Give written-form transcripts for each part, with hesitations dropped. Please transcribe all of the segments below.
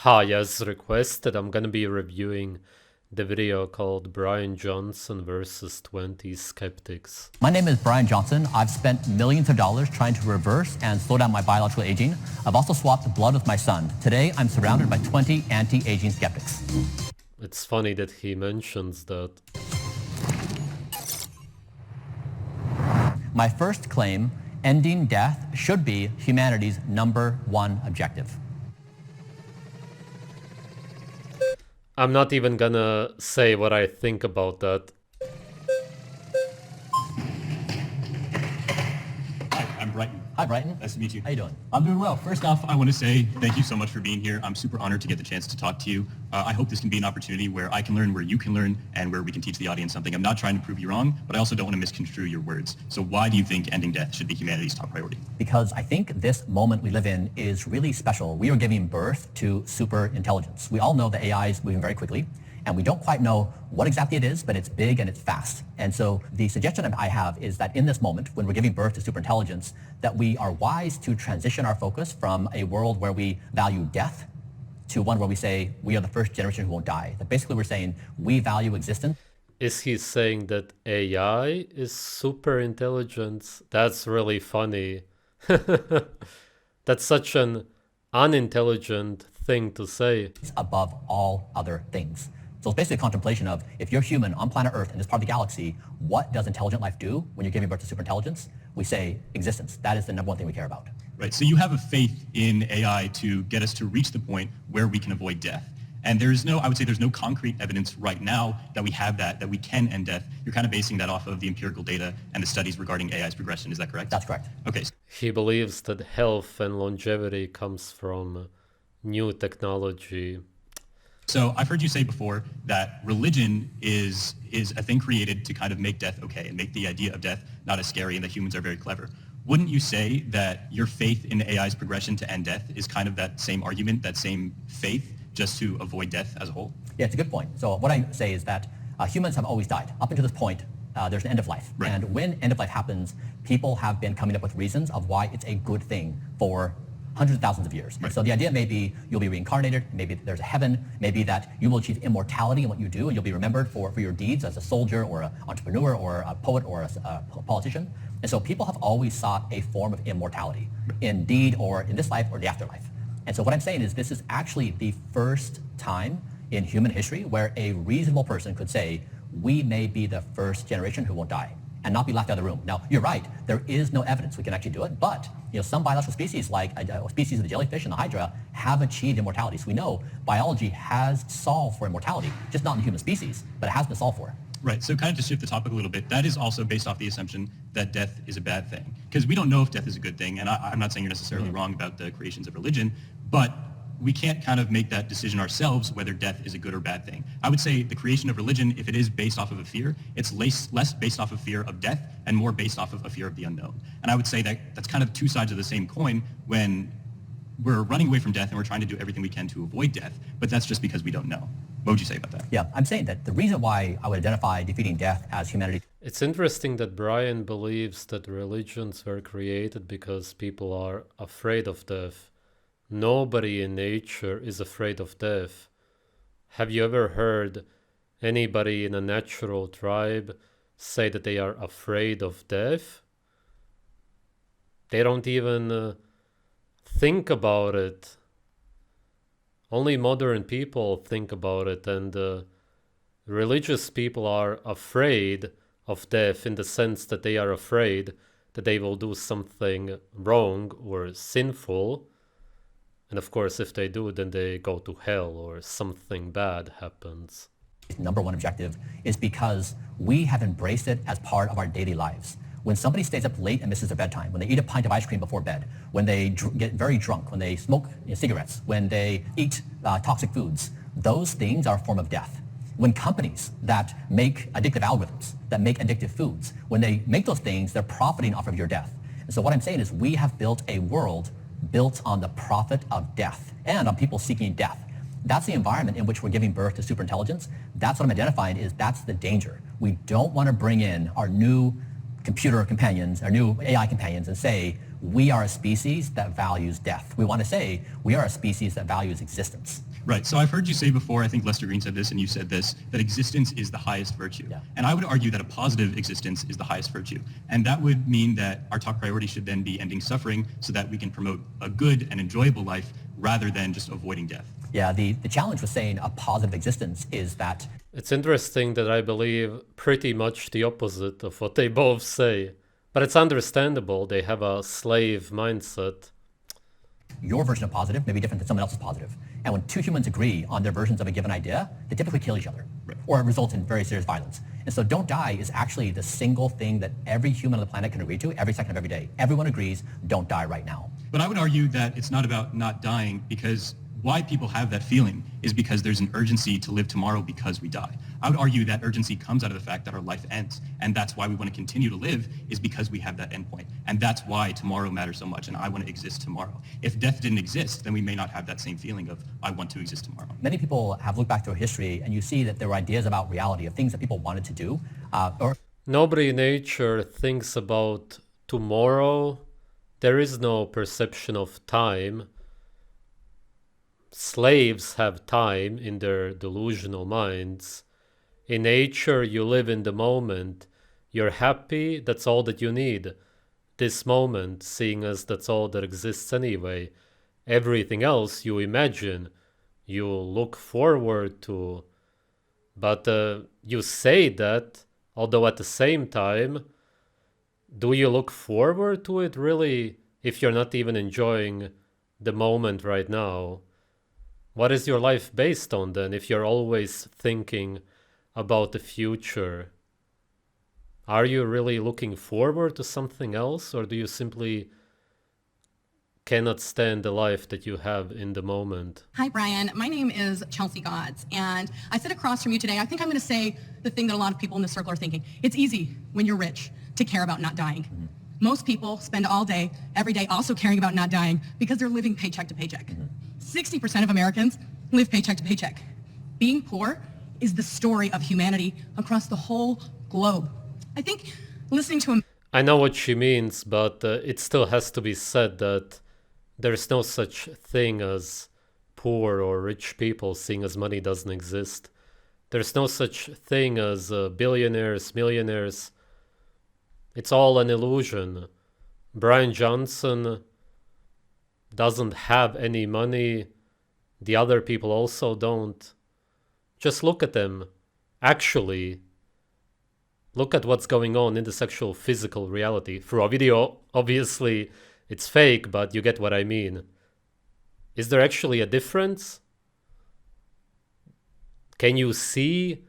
Hi, as requested, I'm gonna be reviewing the video called Bryan Johnson versus 20 Skeptics. My name is Bryan Johnson. I've spent millions of dollars trying to reverse and slow down my biological aging. I've also swapped blood with my son. Today, I'm surrounded by 20 anti-aging skeptics. It's funny that he mentions that. My first claim, ending death should be humanity's #1 objective. I'm not even gonna say what I think about that. Hi, I'm Brighton. Hi, Brighton. Nice to meet you. How you doing? I'm doing well. First off, I want to say thank you so much for being here. I'm super honored to get the chance to talk to you. I hope this can be an opportunity where I can learn, where you can learn, and where we can teach the audience something. I'm not trying to prove you wrong, but I also don't want to misconstrue your words. So why do you think ending death should be humanity's top priority? Because I think this moment we live in is really special. We are giving birth to super intelligence. We all know that AI is moving very quickly, and we don't quite know what exactly it is, but it's big and it's fast. And so the suggestion I have is that in this moment, when we're giving birth to superintelligence, that we are wise to transition our focus from a world where we value death to one where we say we are the first generation who won't die. That basically we're saying we value existence. Is he saying that AI is super intelligence? That's really funny. That's such an unintelligent thing to say. Above all other things. So it's basically a contemplation of, if you're human on planet Earth in this part of the galaxy, what does intelligent life do when you're giving birth to superintelligence? We say existence. That is the #1 thing we care about. Right. So you have a faith in AI to get us to reach the point where we can avoid death. And I would say there's no concrete evidence right now that we have that we can end death. You're kind of basing that off of the empirical data and the studies regarding AI's progression. Is that correct? That's correct. Okay. He believes that health and longevity comes from new technology. So I've heard you say before that religion is a thing created to kind of make death okay and make the idea of death not as scary and that humans are very clever. Wouldn't you say that your faith in AI's progression to end death is kind of that same argument, that same faith, just to avoid death as a whole? Yeah, it's a good point. So what I say is that humans have always died. Up until this point, there's an end of life. Right. And when end of life happens, people have been coming up with reasons of why it's a good thing for hundreds of thousands of years. Right. So the idea may be you'll be reincarnated, maybe there's a heaven, maybe that you will achieve immortality in what you do and you'll be remembered for your deeds as a soldier or an entrepreneur or a poet or a politician. And so people have always sought a form of immortality in deed or in this life or the afterlife. And so what I'm saying is this is actually the first time in human history where a reasonable person could say, we may be the first generation who won't die and not be left out of the room. Now, you're right, there is no evidence we can actually do it, but some biological species like a species of the jellyfish and the hydra have achieved immortality. So we know biology has solved for immortality, just not in the human species, but it has been solved for. Right. So kind of to shift the topic a little bit, that is also based off the assumption that death is a bad thing. Because we don't know if death is a good thing, and I'm not saying you're necessarily wrong about the creations of religion, but we can't kind of make that decision ourselves whether death is a good or bad thing. I would say the creation of religion, if it is based off of a fear, it's less based off of fear of death and more based off of a fear of the unknown. And I would say that that's kind of two sides of the same coin when we're running away from death and we're trying to do everything we can to avoid death, but that's just because we don't know. What would you say about that? Yeah, I'm saying that the reason why I would identify defeating death as humanity. It's interesting that Bryan believes that religions were created because people are afraid of death. Nobody in nature is afraid of death. Have you ever heard anybody in a natural tribe say that they are afraid of death? They don't even think about it. Only modern people think about it, and religious people are afraid of death in the sense that they are afraid that they will do something wrong or sinful. And of course, if they do, then they go to hell or something bad happens. #1 objective is because we have embraced it as part of our daily lives. When somebody stays up late and misses their bedtime, when they eat a pint of ice cream before bed, when they get very drunk, when they smoke cigarettes, when they eat toxic foods, those things are a form of death. When companies that make addictive algorithms, that make addictive foods, when they make those things, they're profiting off of your death. And so what I'm saying is we have built a world built on the profit of death and on people seeking death. That's the environment in which we're giving birth to superintelligence. That's what I'm identifying is that's the danger. We don't want to bring in our new computer companions, our new AI companions, and say, we are a species that values death. We want to say we are a species that values existence. Right. So I've heard you say before, I think Lester Green said this and you said this, that existence is the highest virtue. Yeah. And I would argue that a positive existence is the highest virtue. And that would mean that our top priority should then be ending suffering so that we can promote a good and enjoyable life rather than just avoiding death. Yeah, the challenge with saying a positive existence is that It's interesting that I believe pretty much the opposite of what they both say. But it's understandable. They have a slave mindset. your version of positive may be different than someone else's positive. And when two humans agree on their versions of a given idea, they typically kill each other, or it results in very serious violence. And so don't die is actually the single thing that every human on the planet can agree to every second of every day. Everyone agrees, don't die right now. But I would argue that it's not about not dying, because why people have that feeling is because there's an urgency to live tomorrow because we die. I would argue that urgency comes out of the fact that our life ends. And that's why we want to continue to live, is because we have that endpoint. And that's why tomorrow matters so much, and I want to exist tomorrow. If death didn't exist, then we may not have that same feeling of, I want to exist tomorrow. Many people have looked back through history, and you see that there were ideas about reality, of things that people wanted to do, or Nobody in nature thinks about tomorrow. There is no perception of time. Slaves have time in their delusional minds. In nature, you live in the moment. You're happy, that's all that you need. This moment, seeing as that's all that exists anyway. Everything else you imagine, you look forward to. But you say that, although at the same time, do you look forward to it really if you're not even enjoying the moment right now? What is your life based on then if you're always thinking about the future? Are you really looking forward to something else, or do you simply cannot stand the life that you have in the moment? Hi, Bryan. My name is Chelsea Godds, and I sit across from you today. I think I'm going to say the thing that a lot of people in this circle are thinking. It's easy when you're rich to care about not dying. Mm-hmm. Most people spend all day, every day, also caring about not dying because they're living paycheck to paycheck. Mm-hmm. 60% of Americans live paycheck to paycheck. Being poor is the story of humanity across the whole globe. I think listening to him... I know what she means, but it still has to be said that there's no such thing as poor or rich people, seeing as money doesn't exist. There's no such thing as billionaires, millionaires. It's all an illusion. Bryan Johnson doesn't have any money. The other people also don't. Just look at them. Actually, look at what's going on in the sexual physical reality. Through a video, obviously, it's fake, but you get what I mean. Is there actually a difference? Can you see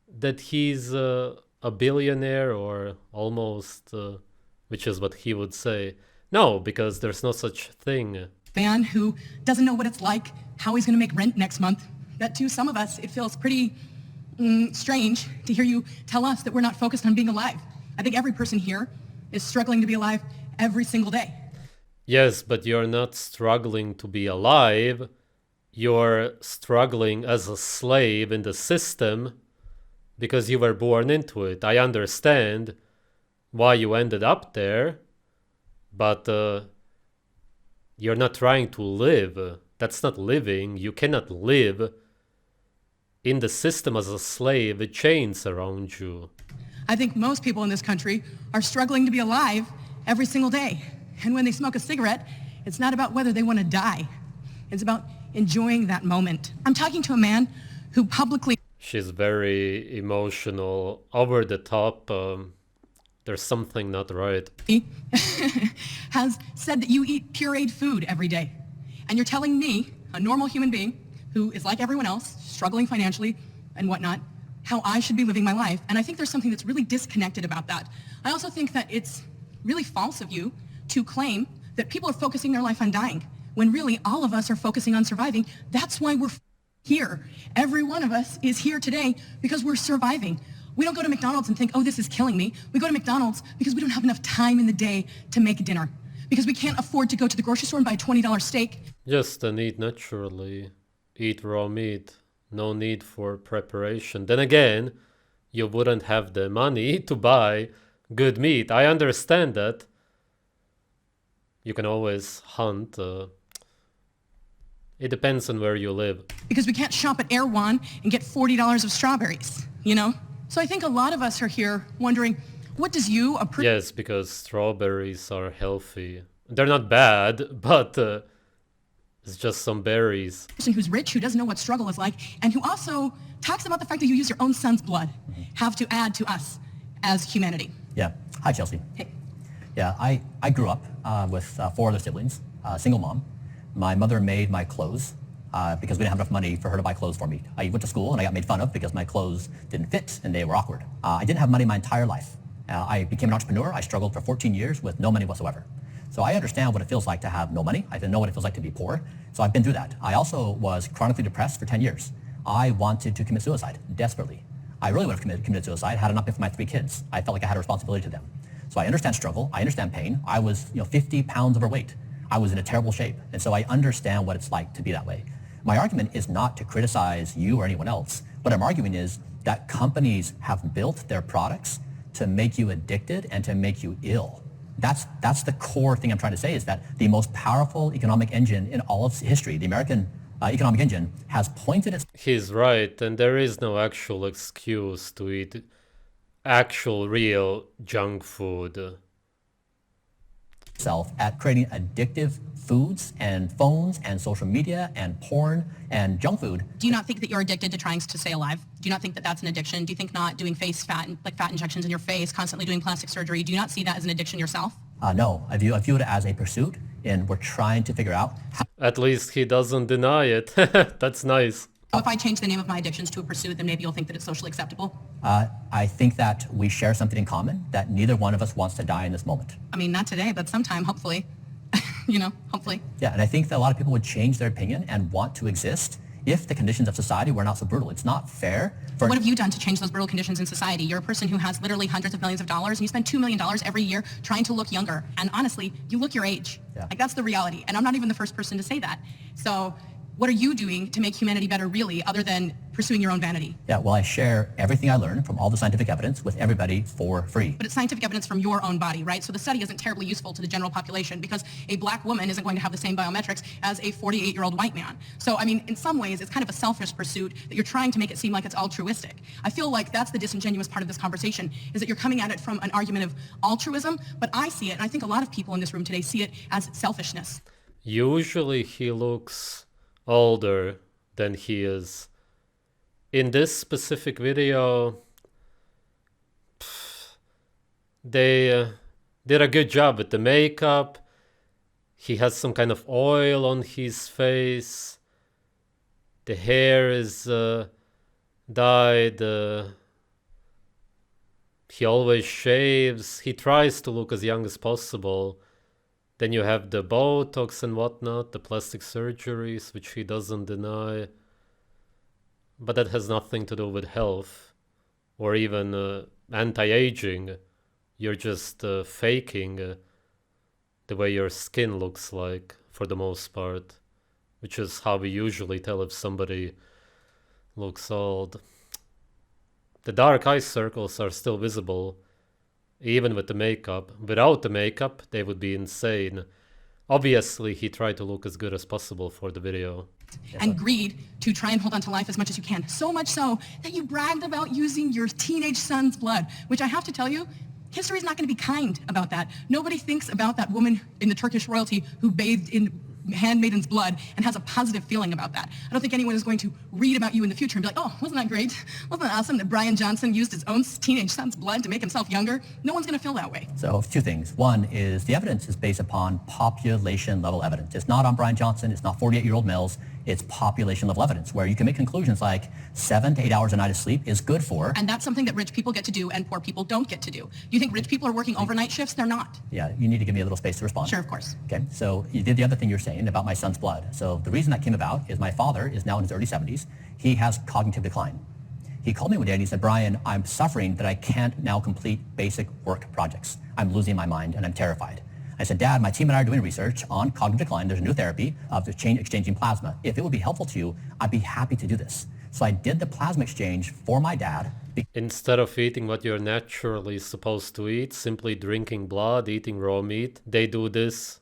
that he's a billionaire or almost, which is what he would say? No, because there's no such thing. Man who doesn't know what it's like, how he's going to make rent next month. That to some of us, it feels pretty strange to hear you tell us that we're not focused on being alive. I think every person here is struggling to be alive every single day. Yes, but you're not struggling to be alive. You're struggling as a slave in the system because you were born into it. I understand why you ended up there, but you're not trying to live. That's not living. You cannot live in the system as a slave with chains around you. I think most people in this country are struggling to be alive every single day. And when they smoke a cigarette, it's not about whether they want to die. It's about enjoying that moment. I'm talking to a man who publicly... She's very emotional, over the top. There's something not right. has said that you eat pureed food every day. And you're telling me, a normal human being, who is like everyone else, struggling financially and whatnot, how I should be living my life. And I think there's something that's really disconnected about that. I also think that it's really false of you to claim that people are focusing their life on dying, when really all of us are focusing on surviving. That's why we're here. Every one of us is here today because we're surviving. We don't go to McDonald's and think, oh, this is killing me. We go to McDonald's because we don't have enough time in the day to make dinner, because we can't afford to go to the grocery store and buy a $20 steak. Just eat naturally. Eat raw meat. No need for preparation. Then again, you wouldn't have the money to buy good meat. I understand that. You can always hunt. It depends on where you live. Because we can't shop at Erewhon and get $40 of strawberries, you know? So I think a lot of us are here wondering, what does you, a person Yes, because strawberries are healthy. They're not bad, but it's just some berries. who's rich, who doesn't know what struggle is like, and who also talks about the fact that you use your own son's blood, have to add to us as humanity? Yeah. Hi, Chelsea. Hey. Yeah, I grew up with 4 other siblings, single mom. My mother made my clothes because we didn't have enough money for her to buy clothes for me. I went to school and I got made fun of because my clothes didn't fit and they were awkward. I didn't have money my entire life. I became an entrepreneur. I struggled for 14 years with no money whatsoever. So I understand what it feels like to have no money. I know what it feels like to be poor. So I've been through that. I also was chronically depressed for 10 years. I wanted to commit suicide desperately. I really would have committed suicide had it not been for my 3 kids. I felt like I had a responsibility to them. So I understand struggle. I understand pain. I was 50 pounds overweight. I was in a terrible shape. And so I understand what it's like to be that way. My argument is not to criticize you or anyone else. What I'm arguing is that companies have built their products to make you addicted and to make you ill. That's the core thing I'm trying to say, is that the most powerful economic engine in all of history, the American economic engine, has pointed He's right, and there is no actual excuse to eat actual real junk food. itself at creating addictive foods and phones and social media and porn and junk food. Do you not think that you're addicted to trying to stay alive? Do you not think that that's an addiction? Do you think not doing face fat, like fat injections in your face, constantly doing plastic surgery, do you not see that as an addiction yourself? No, I view it as a pursuit, and we're trying to figure out how At least he doesn't deny it. That's nice. So if I change the name of my addictions to a pursuit, then maybe you'll think that it's socially acceptable? I think that we share something in common, that neither one of us wants to die in this moment. I mean, not today, but sometime, hopefully. Hopefully. Yeah, and I think that a lot of people would change their opinion and want to exist if the conditions of society were not so brutal. It's not fair for... What have you done to change those brutal conditions in society? You're a person who has literally hundreds of millions of dollars, and you spend $2 million every year trying to look younger. And honestly, you look your age. Yeah. Like, that's the reality. And I'm not even the first person to say that. So what are you doing to make humanity better, really, other than pursuing your own vanity? Yeah, well, I share everything I learn from all the scientific evidence with everybody for free. But it's scientific evidence from your own body, right? So the study isn't terribly useful to the general population because a black woman isn't going to have the same biometrics as a 48-year-old white man. So, I mean, in some ways, it's kind of a selfish pursuit that you're trying to make it seem like it's altruistic. I feel like that's the disingenuous part of this conversation, is that you're coming at it from an argument of altruism, but I see it, and I think a lot of people in this room today see it as selfishness. Usually he looks older than he is. In this specific video, they did a good job with the makeup. He has some kind of oil on his face. The hair is dyed. He always shaves. He tries to look as young as possible. Then you have the Botox and whatnot, the plastic surgeries, which he doesn't deny. But that has nothing to do with health or even anti-aging. You're just faking the way your skin looks like, for the most part, which is how we usually tell if somebody looks old. The dark eye circles are still visible, even with the makeup. Without the makeup, they would be insane. Obviously, he tried to look as good as possible for the video. And greed to try and hold on to life as much as you can. So much so that you bragged about using your teenage son's blood, which I have to tell you, history is not going to be kind about that. Nobody thinks about that woman in the Turkish royalty who bathed in handmaiden's blood and has a positive feeling about that. I don't think anyone is going to read about you in the future and be like, oh, wasn't that great? Wasn't that awesome that Bryan Johnson used his own teenage son's blood to make himself younger? No one's going to feel that way. So 2 things. One is the evidence is based upon population level evidence. It's not on Bryan Johnson. It's not 48-year-old males. It's population level evidence, where you can make conclusions like 7 to 8 hours a night of sleep is good for... And that's something that rich people get to do and poor people don't get to do. Do you think rich people are working overnight shifts? They're not. Yeah, you need to give me a little space to respond. Sure, of course. Okay, so you did the other thing you're saying about my son's blood. So the reason that came about is my father is now in his early 70s. He has cognitive decline. He called me one day and he said, Bryan, I'm suffering that I can't now complete basic work projects. I'm losing my mind and I'm terrified. I said, Dad, my team and I are doing research on cognitive decline. There's a new therapy of the chain exchanging plasma. If it would be helpful to you, I'd be happy to do this. So I did the plasma exchange for my dad. Instead of eating what you're naturally supposed to eat, simply drinking blood, eating raw meat, they do this.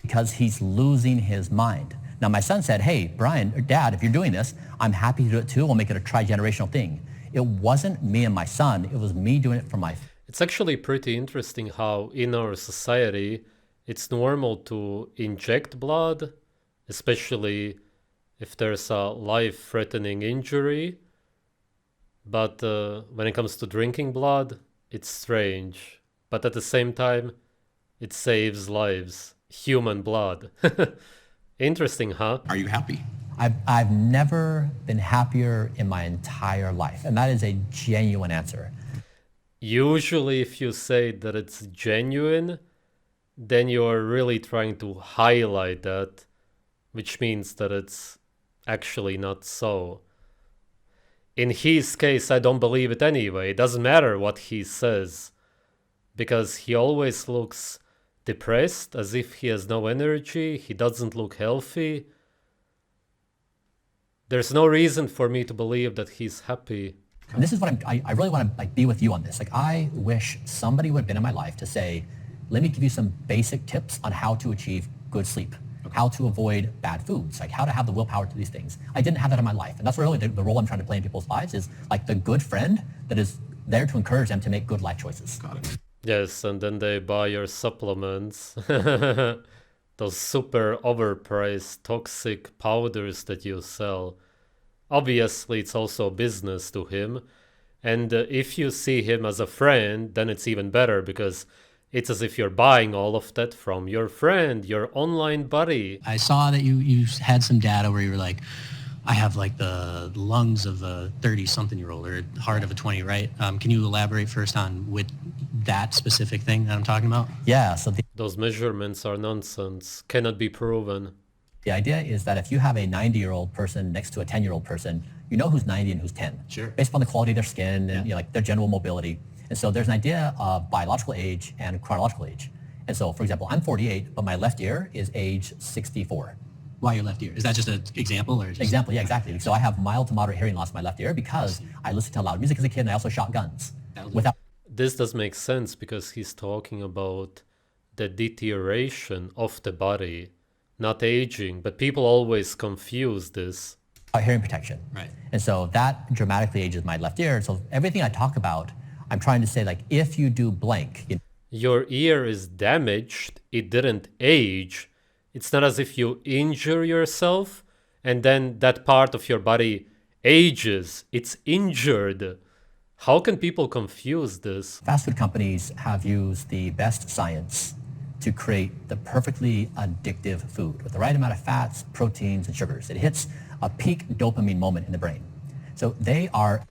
because he's losing his mind. Now, my son said, hey, Bryan, or Dad, if you're doing this, I'm happy to do it too. We'll make it a tri-generational thing. It wasn't me and my son. It was me doing it for my... It's actually pretty interesting how in our society, it's normal to inject blood, especially if there's a life-threatening injury. But when it comes to drinking blood, it's strange. But at the same time, it saves lives. Human blood. Interesting, huh? Are you happy? I've never been happier in my entire life. And that is a genuine answer. Usually if you say that it's genuine, then you're really trying to highlight that, which means that it's actually not so. In his case, I don't believe it anyway. It doesn't matter what he says, because he always looks depressed, as if he has no energy. He doesn't look healthy. There's no reason for me to believe that he's happy. And this is what I really want to be with you on this. I wish somebody would have been in my life to say, let me give you some basic tips on how to achieve good sleep, how to avoid bad foods, how to have the willpower to these things. I didn't have that in my life. And that's really the role I'm trying to play in people's lives, is the good friend that is there to encourage them to make good life choices. Got it. Yes, and then they buy your supplements. Those super overpriced toxic powders that you sell. Obviously, it's also business to him. And if you see him as a friend, then it's even better, because it's as if you're buying all of that from your friend, your online buddy. I saw that you had some data where you were like, I have the lungs of a 30-something-year-old or heart of a 20, right? Can you elaborate first on that specific thing that I'm talking about? Yeah, so Those measurements are nonsense, cannot be proven. the idea is that if you have a 90-year-old person next to a 10-year-old person, you know who's 90 and who's 10. Sure. Based upon the quality of their skin and their general mobility. And so there's an idea of biological age and chronological age. And so, for example, I'm 48, but my left ear is age 64. Why your left ear? Is that just an example? Or just... Example, yeah, exactly. So I have mild to moderate hearing loss in my left ear because I listened to loud music as a kid, and I also shot guns. Without This does make sense, because he's talking about the deterioration of the body, not aging. But people always confuse this. hearing protection. Right. And so that dramatically ages my left ear. So everything I talk about, I'm trying to say, if you do blank. Your ear is damaged. It didn't age. It's not as if you injure yourself and then that part of your body ages. It's injured. How can people confuse this? Fast food companies have used the best science to create the perfectly addictive food with the right amount of fats, proteins, and sugars. It hits a peak dopamine moment in the brain. So they are...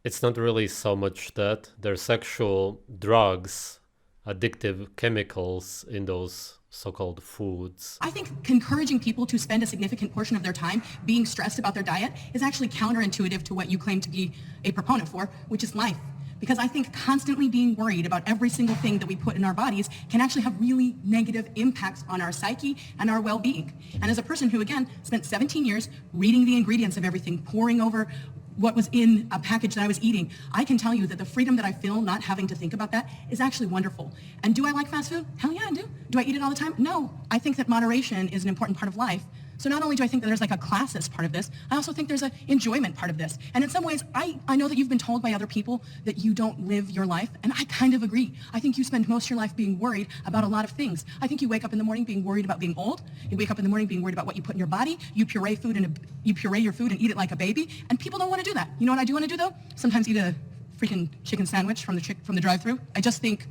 It's not really so much that. There's actual drugs, addictive chemicals in those so-called foods. I think encouraging people to spend a significant portion of their time being stressed about their diet is actually counterintuitive to what you claim to be a proponent for, which is life. Because I think constantly being worried about every single thing that we put in our bodies can actually have really negative impacts on our psyche and our well-being. And as a person who, again, spent 17 years reading the ingredients of everything, poring over what was in a package that I was eating, I can tell you that the freedom that I feel not having to think about that is actually wonderful. And do I like fast food? Hell yeah, I do. Do I eat it all the time? No. I think that moderation is an important part of life. So not only do I think that there's a classist part of this, I also think there's an enjoyment part of this. And in some ways, I know that you've been told by other people that you don't live your life, and I kind of agree. I think you spend most of your life being worried about a lot of things. I think you wake up in the morning being worried about being old. You wake up in the morning being worried about what you put in your body. You puree your food and eat it like a baby, and people don't want to do that. You know what I do want to do, though? Sometimes eat a freaking chicken sandwich from the drive-thru. I just think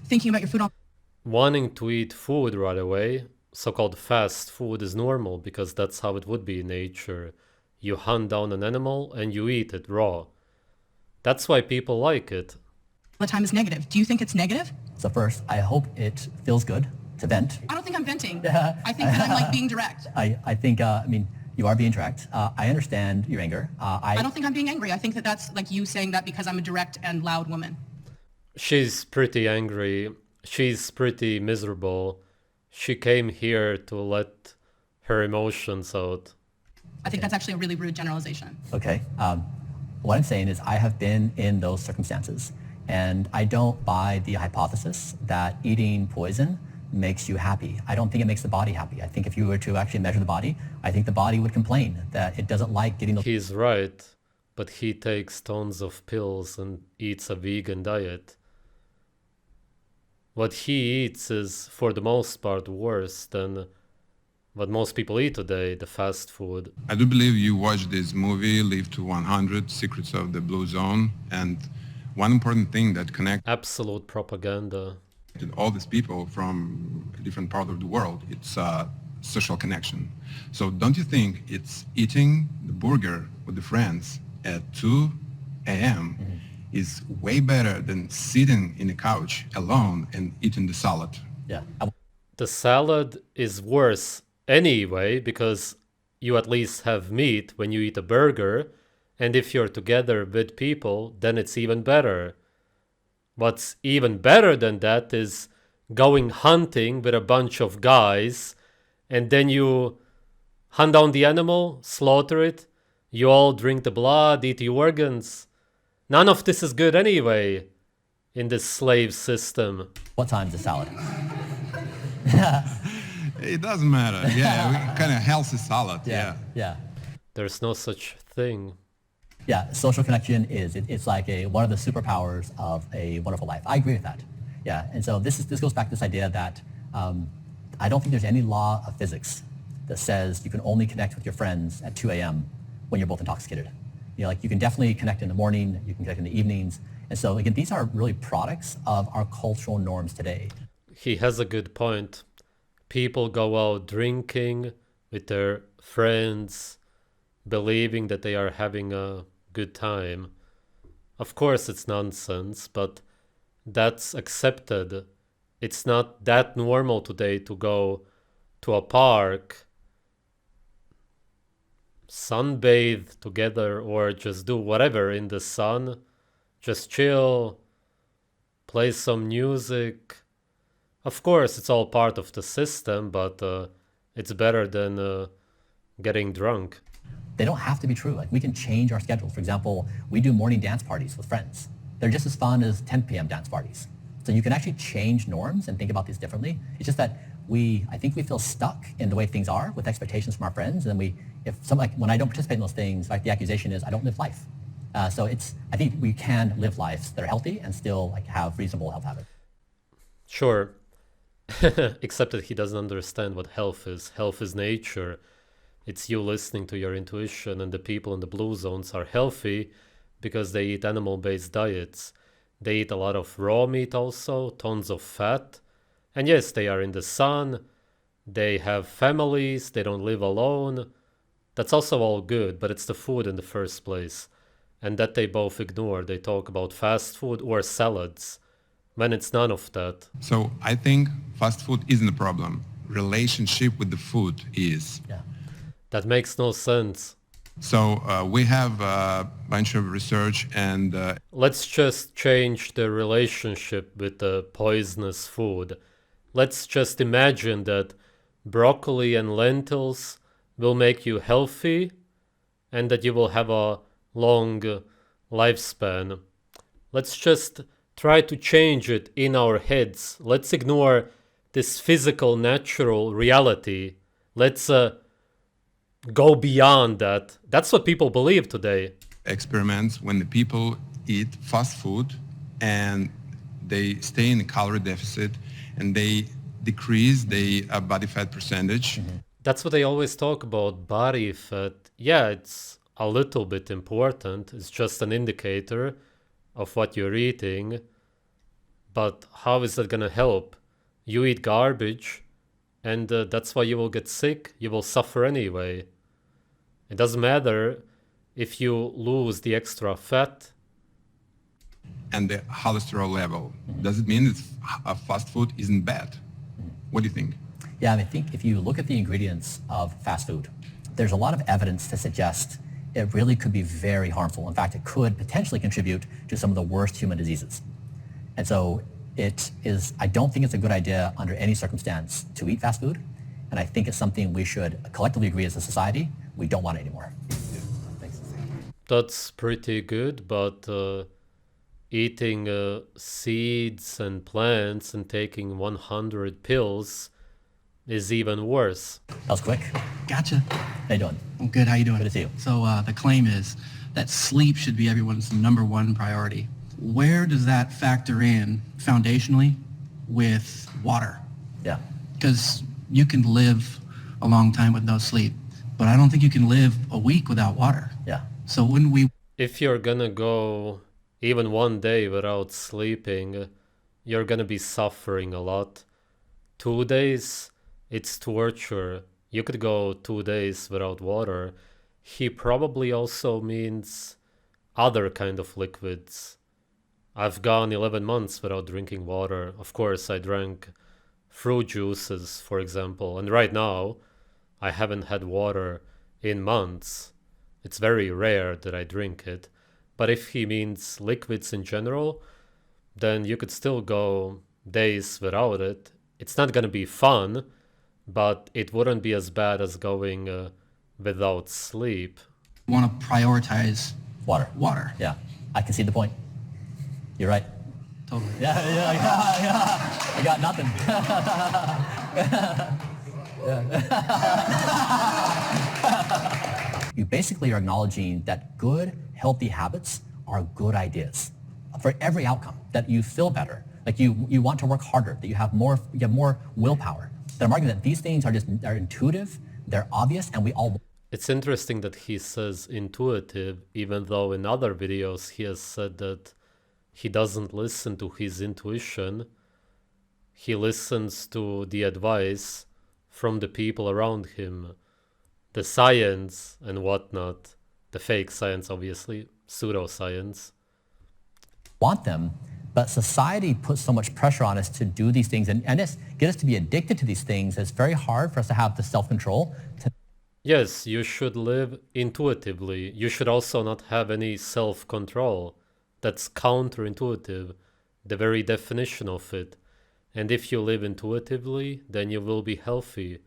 thinking about your food all... Wanting to eat food right away, so-called fast food, is normal because that's how it would be in nature. You hunt down an animal and you eat it raw. That's why people like it. The time is negative. Do you think it's negative? So first, I hope it feels good to vent. I don't think I'm venting. I think that I'm being direct. I think, you are being direct. I understand your anger. I don't think I'm being angry. I think that that's you saying that because I'm a direct and loud woman. She's pretty angry. She's pretty miserable. She came here to let her emotions out. I think that's actually a really rude generalization. Okay. What I'm saying is I have been in those circumstances, and I don't buy the hypothesis that eating poison makes you happy. I don't think it makes the body happy. I think if you were to actually measure the body, I think the body would complain that it doesn't like getting those. He's right, but he takes tons of pills and eats a vegan diet. What he eats is, for the most part, worse than what most people eat today, the fast food. I do believe you watched this movie, Live to 100, Secrets of the Blue Zone, and one important thing that connected Absolute propaganda. all these people from a different part of the world, it's social connection. So don't you think it's eating the burger with the friends at 2 a.m. is way better than sitting in the couch alone and eating the salad? Yeah. The salad is worse anyway because you at least have meat when you eat a burger, and if you're together with people, then it's even better. What's even better than that is going hunting with a bunch of guys, and then you hunt down the animal, slaughter it, you all drink the blood, eat the organs. None of this is good anyway in this slave system. What time's the salad? It doesn't matter. Yeah, kind of healthy salad. Yeah. Yeah. There's no such thing. Yeah, social connection it's like one of the superpowers of a wonderful life. I agree with that. Yeah, and so this goes back to this idea that I don't think there's any law of physics that says you can only connect with your friends at 2 a.m. when you're both intoxicated. You know, like you can definitely connect in the morning, you can connect in the evenings. And so again, these are really products of our cultural norms today. He has a good point. People go out drinking with their friends, believing that they are having a good time. Of course, it's nonsense, but that's accepted. It's not that normal today to go to a park, sunbathe together, or just do whatever in the sun. Just chill, play some music. Of course, it's all part of the system, but it's better than getting drunk. They don't have to be true. Like we can change our schedule. For example, we do morning dance parties with friends. They're just as fun as 10 p.m. dance parties. So you can actually change norms and think about these differently. It's just that I think we feel stuck in the way things are with expectations from our friends. And when I don't participate in those things, like the accusation is I don't live life. So I think we can live lives that are healthy and still like have reasonable health habits. Sure. Except that he doesn't understand what health is. Health is nature. It's you listening to your intuition, and the people in the blue zones are healthy because they eat animal-based diets. They eat a lot of raw meat also, tons of fat. And yes, they are in the sun. They have families. They don't live alone. That's also all good, but it's the food in the first place. And that they both ignore. They talk about fast food or salads, when it's none of that. So I think fast food isn't a problem. Relationship with the food is. Yeah. That makes no sense. So we have a bunch of research and... Let's just change the relationship with the poisonous food. Let's just imagine that broccoli and lentils will make you healthy and that you will have a long lifespan. Let's just try to change it in our heads. Let's ignore this physical, natural reality. Let's go beyond that. That's what people believe today. experiments when the people eat fast food and they stay in a calorie deficit and they decrease the body fat percentage. Mm-hmm. That's what they always talk about, body fat. Yeah, it's a little bit important. It's just an indicator of what you're eating. But how is that going to help? You eat garbage, and that's why you will get sick. You will suffer anyway. It doesn't matter if you lose the extra fat. And the cholesterol level. Does it mean that fast food isn't bad? What do you think? Yeah, I think if you look at the ingredients of fast food, there's a lot of evidence to suggest it really could be very harmful. In fact, it could potentially contribute to some of the worst human diseases. And so I don't think it's a good idea under any circumstance to eat fast food. And I think it's something we should collectively agree as a society, we don't want it anymore. That's pretty good, but eating seeds and plants and taking 100 pills is even worse. That was quick. Gotcha. How you doing? I'm good. How you doing? Good to see you. So the claim is that sleep should be everyone's number one priority. Where does that factor in foundationally with water? Yeah. Because you can live a long time with no sleep, but I don't think you can live a week without water. Yeah. So when we If you're gonna go even one day without sleeping, you're gonna be suffering a lot. 2 days, it's torture. You could go 2 days without water. He probably also means other kind of liquids. I've gone 11 months without drinking water. Of course, I drank fruit juices, for example, and right now I haven't had water in months. It's very rare that I drink it. But if he means liquids in general, then you could still go days without it. It's not going to be fun, but it wouldn't be as bad as going without sleep. want to prioritize Water. water. Yeah. I can see the point. You're right. Totally. Yeah. I got nothing. You basically are acknowledging that good, healthy habits are good ideas for every outcome, that you feel better, like you want to work harder, that you have more willpower. That I'm arguing that these things are intuitive, they're obvious, and we all... It's interesting that he says intuitive, even though in other videos he has said that he doesn't listen to his intuition. He listens to the advice from the people around him, the science and whatnot, the fake science, obviously, pseudoscience. want them, but society puts so much pressure on us to do these things and get us to be addicted to these things. It's very hard for us to have the self-control to... Yes, you should live intuitively. You should also not have any self-control. That's counterintuitive, the very definition of it. And if you live intuitively, then you will be healthy,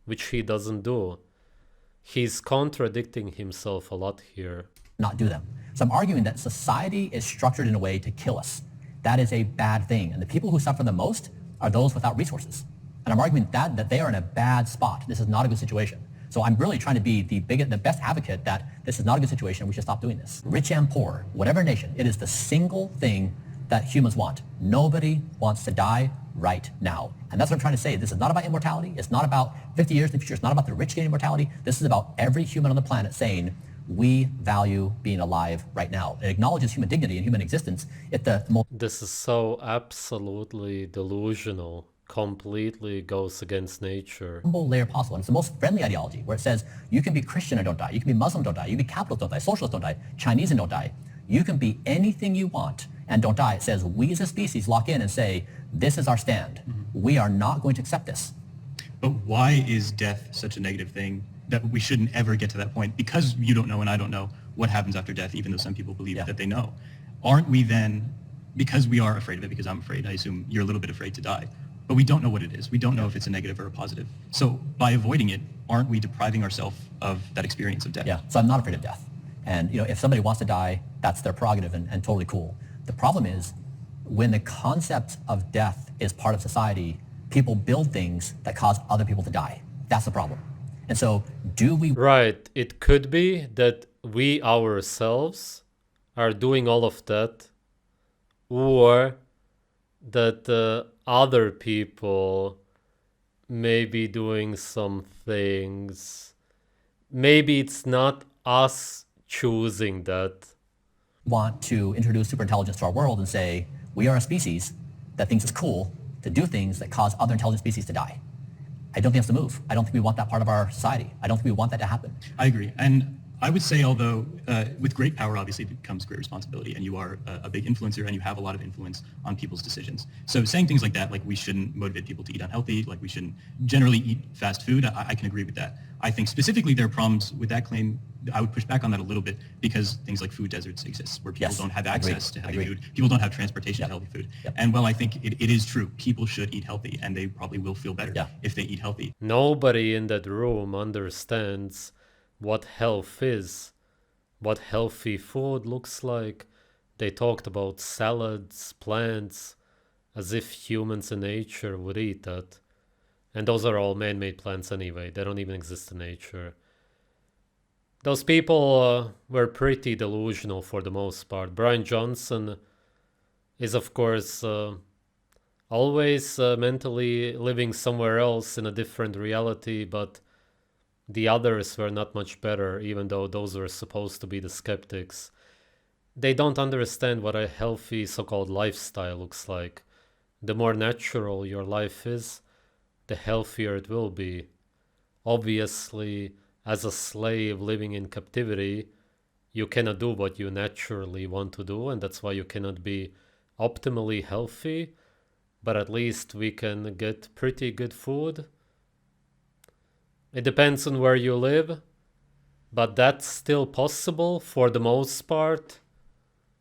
which he doesn't do. He's contradicting himself a lot here. not do them. So I'm arguing that society is structured in a way to kill us. That is a bad thing. And the people who suffer the most are those without resources. And I'm arguing that they are in a bad spot. This is not a good situation. So I'm really trying to be the best advocate that this is not a good situation. We should stop doing this. Rich and poor, whatever nation, it is the single thing that humans want. Nobody wants to die right now. And that's what I'm trying to say. This is not about immortality. It's not about 50 years in the future. It's not about the rich getting immortality. This is about every human on the planet saying, we value being alive right now. It acknowledges human dignity and human existence at the most... This is so absolutely delusional, completely goes against nature. humble layer possible. And it's the most friendly ideology where it says you can be Christian and don't die. You can be Muslim, don't die. You can be capitalist, don't die. Socialist, don't die. Chinese and don't die. You can be anything you want and don't die. It says we as a species lock in and say, this is our stand. We are not going to accept this. But why is death such a negative thing that we shouldn't ever get to that point? Because you don't know and I don't know what happens after death, even though some people believe that they know. Aren't we then, because we are afraid of it, because I'm afraid, I assume you're a little bit afraid to die, but we don't know what it is. We don't know if it's a negative or a positive. So by avoiding it, aren't we depriving ourselves of that experience of death? Yeah, so I'm not afraid of death. And if somebody wants to die, that's their prerogative and totally cool. The problem is when the concept of death is part of society, people build things that cause other people to die. That's the problem. And so do we... Right, it could be that we ourselves are doing all of that, or that other people may be doing some things. Maybe it's not us choosing that. want to introduce superintelligence to our world and say, we are a species that thinks it's cool to do things that cause other intelligent species to die. I don't think that's the move. I don't think we want that part of our society. I don't think we want that to happen. I agree. And I would say, although with great power obviously comes great responsibility, and you are a big influencer and you have a lot of influence on people's decisions. So saying things like that, like we shouldn't motivate people to eat unhealthy, like we shouldn't generally eat fast food, I can agree with that. I think specifically there are problems with that claim. I would push back on that a little bit because things like food deserts exist where people don't have access to healthy food. People don't have transportation to healthy food. And while I think it is true, people should eat healthy and they probably will feel better if they eat healthy. Nobody in that room understands what health is, what healthy food looks like. They talked about salads, plants, as if humans in nature would eat that. And those are all man-made plants anyway. They don't even exist in nature. Those people were pretty delusional for the most part. Bryan Johnson is, of course, always mentally living somewhere else in a different reality, but the others were not much better, even though those were supposed to be the skeptics. They don't understand what a healthy so-called lifestyle looks like. The more natural your life is, the healthier it will be. Obviously, as a slave living in captivity, you cannot do what you naturally want to do, and that's why you cannot be optimally healthy, but at least we can get pretty good food. It depends on where you live, but that's still possible for the most part,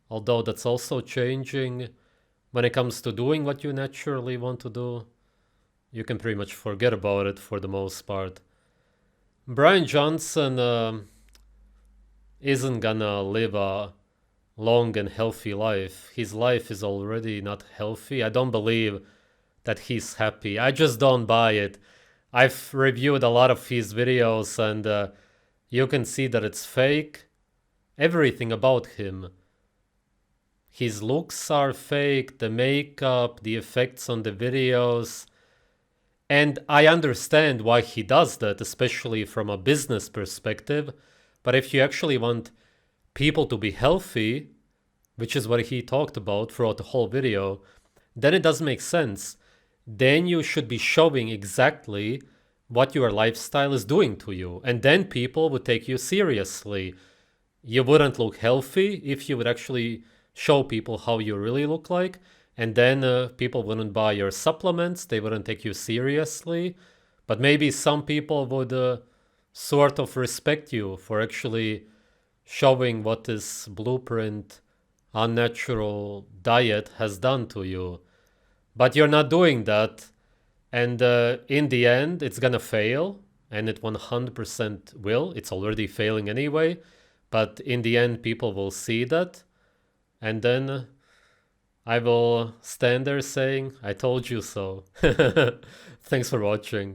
although that's also changing. When it comes to doing what you naturally want to do, you can pretty much forget about it for the most part. Bryan Johnson isn't gonna live a long and healthy life. His life is already not healthy. I don't believe that he's happy. I just don't buy it. I've reviewed a lot of his videos and you can see that it's fake. Everything about him. His looks are fake, the makeup, the effects on the videos. And I understand why he does that, especially from a business perspective. But if you actually want people to be healthy, which is what he talked about throughout the whole video, then it doesn't make sense. Then you should be showing exactly what your lifestyle is doing to you. And then people would take you seriously. You wouldn't look healthy if you would actually show people how you really look like. And then people wouldn't buy your supplements. They wouldn't take you seriously. But maybe some people would sort of respect you for actually showing what this blueprint, unnatural diet has done to you. But you're not doing that. And in the end, it's going to fail. And it 100% will. It's already failing anyway. But in the end, people will see that. And then I will stand there saying, I told you so. Thanks for watching.